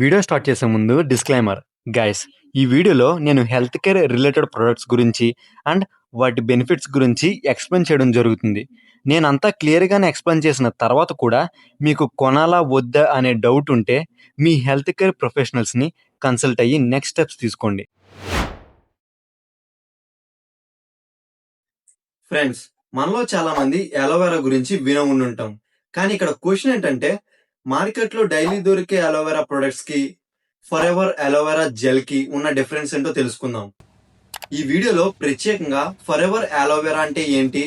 Video start చేసే ముందు disclaimer. Guys, ఈ వీడియోలో నేను హెల్త్ కేర్ రిలేటెడ్ ప్రొడక్ట్స్ గురించి అండ్ వాటి బెనిఫిట్స్ గురించి ఎక్స్‌ప్లెయిన్ చేయడం జరుగుతుంది. నేనంతా క్లియర్‌గానే ఎక్స్‌ప్లెయిన్ చేసిన తర్వాత కూడా మీకు కొనాలా? వద్దా? అనే డౌట్ ఉంటే మీ హెల్త్ కేర్ ప్రొఫెషనల్స్‌ని కన్సల్ట్ అయ్యి నెక్స్ట్ స్టెప్స్ తీసుకోండి. ఫ్రెండ్స్, మనలో చాలా మంది అలోవెరా గురించి వినే ఉండుంటాం. కానీ ఇక్కడ క్వశ్చన్ ఏంటంటే, మార్కెట్లో డైలీ దొరికే అలోవెరా ప్రొడక్ట్స్ కి ఫర్ ఎవర్ అలోవెరా జెల్ కి ఉన్న డిఫరెన్స్ ఏంటో తెలుసుకుందాం. ఈ వీడియోలో ప్రత్యేకంగా ఫర్ ఎవర్ అలోవెరా అంటే ఏంటి,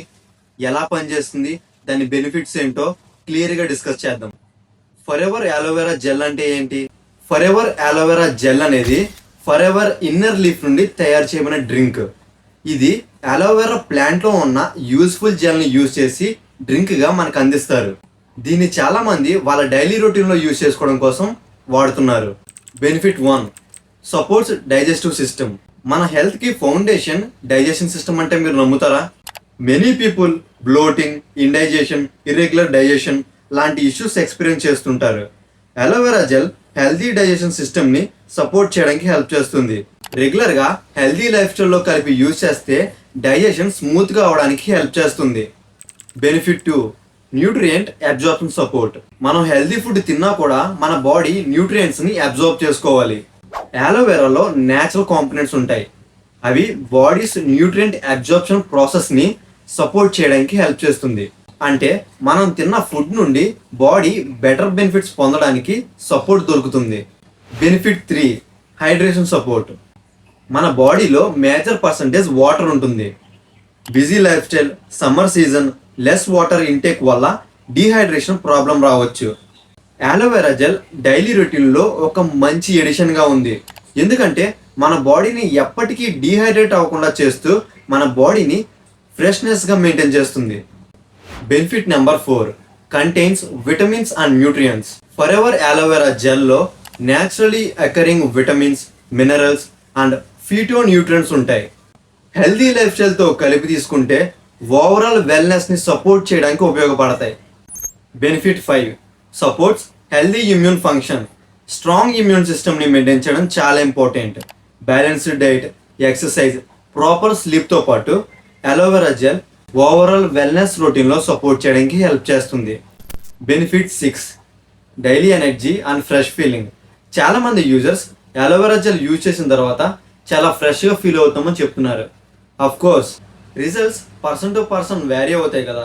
ఎలా పనిచేస్తుంది, దాని బెనిఫిట్స్ ఏంటో క్లియర్ గా డిస్కస్ చేద్దాం. ఫర్ ఎవర్ అలోవెరా జెల్ అంటే ఏంటి? ఫర్ ఎవర్ అలోవెరా జెల్ అనేది ఫర్ ఎవర్ ఇన్నర్ లీఫ్ నుండి తయారు చేయబడిన డ్రింక్. ఇది అలోవెరా ప్లాంట్ లో ఉన్న యూస్ఫుల్ జెల్ ని యూజ్ చేసి డ్రింక్ గా మనకు అందిస్తారు. దీన్ని చాలా మంది వాళ్ళ డైలీ రొటీన్ లో యూజ్ చేసుకోవడం కోసం వాడుతున్నారు. Benefit 1, supports digestive system. మన హెల్త్ కి ఫౌండేషన్ డైజెషన్ సిస్టమ్ అంటే మీరు నమ్ముతారా? Many people bloating, indigestion, irregular digestion లాంటి ఇష్యూస్ ఎక్స్పీరియన్స్ చేస్తుంటారు. Aloe vera gel healthy digestion system ని సపోర్ట్ చేయడానికి హెల్ప్ చేస్తుంది. రెగ్యులర్ గా హెల్తీ లైఫ్ స్టైల్లో కలిపి యూజ్ చేస్తే డైజెషన్ స్మూత్ గా అవడానికి హెల్ప్ చేస్తుంది. Benefit 2, nutrient absorption support. మనం హెల్తీ ఫుడ్ తిన్నా కూడా మన బాడీ న్యూట్రియంట్స్ ని అబ్జార్బ్ చేసుకోవాలి. అలోవెరాలో నేచురల్ కాంపోనెంట్స్ ఉంటాయి. అవి బాడీస్ న్యూట్రియంట్ అబ్జార్ప్షన్ ప్రాసెస్ ని సపోర్ట్ చేయడానికి హెల్ప్ చేస్తుంది. అంటే మనం తిన్న ఫుడ్ నుండి బాడీ బెటర్ బెనిఫిట్స్ పొందడానికి సపోర్ట్ దొరుకుతుంది. Benefit 3, hydration support. మన బాడీలో మేజర్ పర్సంటేజ్ వాటర్ ఉంటుంది. Busy life style, summer season, less water intake వల్ల డీహైడ్రేషన్ ప్రాబ్లం రావచ్చు. అలోవెరా జెల్ డైలీ రొటీన్లో ఒక మంచి ఎడిషన్గా ఉంది. ఎందుకంటే మన బాడీని ఎప్పటికీ డీహైడ్రేట్ అవ్వకుండా చేస్తూ మన బాడీని ఫ్రెష్నెస్గా మెయింటైన్ చేస్తుంది. Benefit number 4, contains vitamins and nutrients. Forever aloe vera జెల్లో naturally occurring vitamins, minerals and phyto nutrients ఉంటాయి. హెల్దీ లైఫ్ స్టైల్తో కలిపి తీసుకుంటే ఓవరాల్ వెల్నెస్ని సపోర్ట్ చేయడానికి ఉపయోగపడతాయి. Benefit 5, supports healthy immune function. Strong immune సిస్టమ్ని మెయింటైన్ చేయడం చాలా important. Balanced diet, exercise, proper స్లీప్తో పాటు అలోవెరా జెల్ ఓవరాల్ వెల్నెస్ రొటీన్లో సపోర్ట్ చేయడానికి హెల్ప్ చేస్తుంది. Benefit 6, daily energy and fresh feeling. చాలామంది యూజర్స్ అలోవెరా జెల్ యూజ్ చేసిన తర్వాత చాలా ఫ్రెష్గా ఫీల్ అవుతామని చెప్తున్నారు. Of course results person to person vary అవుతాయి కదా.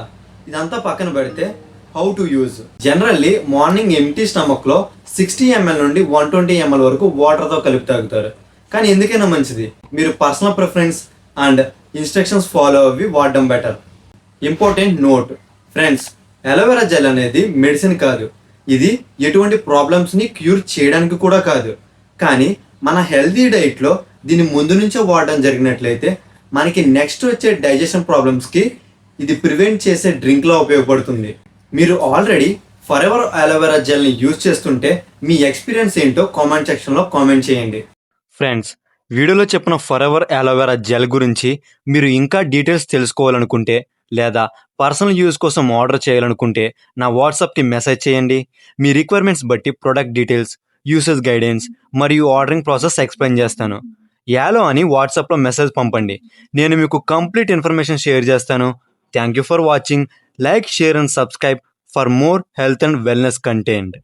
ఇదంతా పక్కన పెడితే how to use. Generally morning empty స్టమక్లో 60 ml నుండి 120 ml వరకు వాటర్తో కలిపి తాగుతారు. కానీ ఎందుకైనా మంచిది మీరు personal preference and instructions follow అవి వాడడం better. Important note friends, aloe vera gel అనేది మెడిసిన్ కాదు. ఇది ఎటువంటి ప్రాబ్లమ్స్ని క్యూర్ చేయడానికి కూడా కాదు. కానీ మన హెల్తీ డైట్లో దీన్ని ముందు నుంచే వాడడం జరిగినట్లయితే మనకి నెక్స్ట్ వచ్చే డైజెషన్ ప్రాబ్లమ్స్కి ఇది ప్రివెంట్ చేసే డ్రింక్లా ఉపయోగపడుతుంది. మీరు ఆల్రెడీ ఫర్ ఎవర్ అలోవెరా జెల్ని యూజ్ చేస్తుంటే మీ ఎక్స్పీరియన్స్ ఏంటో కామెంట్ సెక్షన్లో కామెంట్ చేయండి. ఫ్రెండ్స్, వీడియోలో చెప్పిన ఫర్ ఎవర్ అలోవెరా జెల్ గురించి మీరు ఇంకా డీటెయిల్స్ తెలుసుకోవాలనుకుంటే లేదా పర్సనల్ యూజ్ కోసం ఆర్డర్ చేయాలనుకుంటే నా వాట్సాప్కి మెసేజ్ చేయండి. మీ రిక్వైర్మెంట్స్ బట్టి ప్రొడక్ట్ డీటెయిల్స్, యూసేజ్ గైడెన్స్ మరియు ఆర్డరింగ్ ప్రాసెస్ ఎక్స్ప్లెయిన్ చేస్తాను. యాలో అని వాట్సాప్లో మెసేజ్ పంపండి. నేను మీకు కంప్లీట్ ఇన్ఫర్మేషన్ షేర్ చేస్తాను. Thank you for watching. Like, share and subscribe for more health and wellness content.